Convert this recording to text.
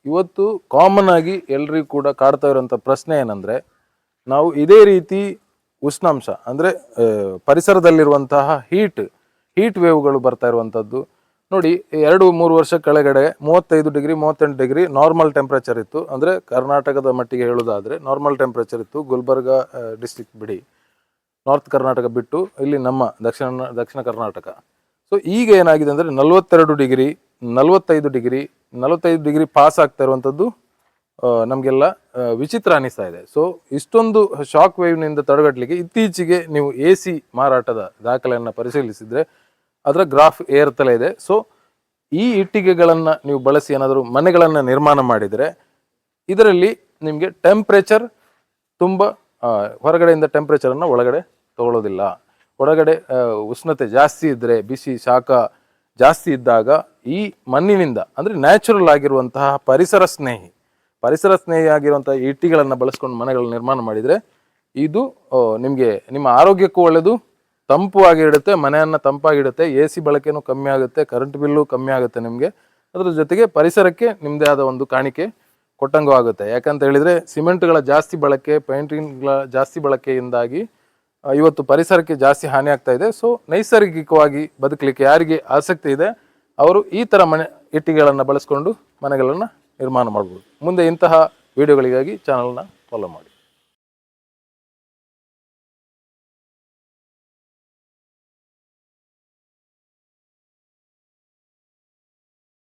ಇವತ್ತು ಕಾಮನ್ ಆಗಿ ಎಲ್ರಿಗೂ ಕೂಡ ಕಾಡ್ತಾ ಇರುವಂಥ ಪ್ರಶ್ನೆ ಏನಂದರೆ, ನಾವು ಇದೇ ರೀತಿ ಉಷ್ಣಾಂಶ ಅಂದರೆ ಪರಿಸರದಲ್ಲಿರುವಂತಹ ಹೀಟ್ ವೇವ್ಗಳು ಬರ್ತಾ ಇರುವಂಥದ್ದು ನೋಡಿ. 2-3 ವರ್ಷ ಕೆಳಗಡೆ 35 ಡಿಗ್ರಿ 38 ಡಿಗ್ರಿ ನಾರ್ಮಲ್ ಟೆಂಪ್ರೇಚರ್ ಇತ್ತು. ಅಂದರೆ ಕರ್ನಾಟಕದ ಮಟ್ಟಿಗೆ ಹೇಳೋದಾದರೆ ನಾರ್ಮಲ್ ಟೆಂಪ್ರೇಚರ್ ಇತ್ತು. ಗುಲ್ಬರ್ಗ ಡಿಸ್ಟಿಕ್ ಬಿಡಿ, ನಾರ್ತ್ ಕರ್ನಾಟಕ ಬಿಟ್ಟು ಇಲ್ಲಿ ನಮ್ಮ ದಕ್ಷಿಣ ಕರ್ನಾಟಕ. ಸೊ ಈಗ ಏನಾಗಿದೆ ಅಂದರೆ 42 ಡಿಗ್ರಿ 45 ಡಿಗ್ರಿ ಪಾಸ್ ಆಗ್ತಾ ಇರುವಂಥದ್ದು ನಮಗೆಲ್ಲ ವಿಚಿತ್ರ ಅನಿಸ್ತಾ ಇದೆ. ಸೊ ಇಷ್ಟೊಂದು ಶಾಕ್ ವೇವ್ನಿಂದ ತಡೆಗಟ್ಟಲಿಕ್ಕೆ ಇತ್ತೀಚೆಗೆ ನೀವು AC ಮಾರಾಟದ ದಾಖಲೆಯನ್ನು ಪರಿಶೀಲಿಸಿದರೆ ಅದರ ಗ್ರಾಫ್ ಏರ್ತಲೇ ಇದೆ. ಸೊ ಈ ಇಟ್ಟಿಗೆಗಳನ್ನು ನೀವು ಬಳಸಿ ಏನಾದರೂ ಮನೆಗಳನ್ನು ನಿರ್ಮಾಣ ಮಾಡಿದರೆ ಇದರಲ್ಲಿ ನಿಮಗೆ ಟೆಂಪ್ರೇಚರ್ ತುಂಬ ಹೊರಗಡೆಯಿಂದ ಟೆಂಪ್ರೇಚರನ್ನು ಒಳಗಡೆ ತಗೊಳ್ಳೋದಿಲ್ಲ. ಒಳಗಡೆ ಉಷ್ಣತೆ ಜಾಸ್ತಿ ಇದ್ದರೆ, ಬಿಸಿ ಶಾಖ ಜಾಸ್ತಿ ಇದ್ದಾಗ ಈ ಮಣ್ಣಿನಿಂದ ಅಂದರೆ ನ್ಯಾಚುರಲ್ ಆಗಿರುವಂತಹ ಪರಿಸರ ಸ್ನೇಹಿ ಆಗಿರುವಂತಹ ಇಟ್ಟಿಗೆಗಳನ್ನು ಬಳಸ್ಕೊಂಡು ಮನೆಗಳನ್ನು ನಿರ್ಮಾಣ ಮಾಡಿದರೆ ಇದು ನಿಮಗೆ ನಿಮ್ಮ ಆರೋಗ್ಯಕ್ಕೂ ಒಳ್ಳೆಯದು, ತಂಪು ಆಗಿಡುತ್ತೆ, ಮನೆಯನ್ನು ತಂಪಾಗಿಡುತ್ತೆ, AC ಬಳಕೆನೂ ಕಮ್ಮಿ ಆಗುತ್ತೆ, ಕರೆಂಟ್ ಬಿಲ್ಲು ಕಮ್ಮಿ ಆಗುತ್ತೆ ನಿಮಗೆ. ಅದರ ಜೊತೆಗೆ ಪರಿಸರಕ್ಕೆ ನಿಮ್ಮದೇ ಆದ ಒಂದು ಕಾಣಿಕೆ ಕೊಟ್ಟಂಗೂ ಆಗುತ್ತೆ. ಯಾಕಂತ ಹೇಳಿದರೆ ಸಿಮೆಂಟ್ಗಳ ಜಾಸ್ತಿ ಬಳಕೆ, ಪೇಂಟಿಂಗ್ಗಳ ಜಾಸ್ತಿ ಬಳಕೆಯಿಂದಾಗಿ ಇವತ್ತು ಪರಿಸರಕ್ಕೆ ಜಾಸ್ತಿ ಹಾನಿ ಆಗ್ತಾ ಇದೆ. ಸೊ ನೈಸರ್ಗಿಕವಾಗಿ ಬದುಕಲಿಕ್ಕೆ ಯಾರಿಗೆ ಆಸಕ್ತಿ ಇದೆ ಅವರು ಈ ಥರ ಇಟ್ಟಿಗೆಗಳನ್ನು ಬಳಸ್ಕೊಂಡು ಮನೆಗಳನ್ನು ನಿರ್ಮಾಣ ಮಾಡ್ಬೋದು. ಮುಂದೆ ಇಂತಹ ವಿಡಿಯೋಗಳಿಗಾಗಿ ಚಾನಲ್ನ ಫಾಲೋ ಮಾಡಿ.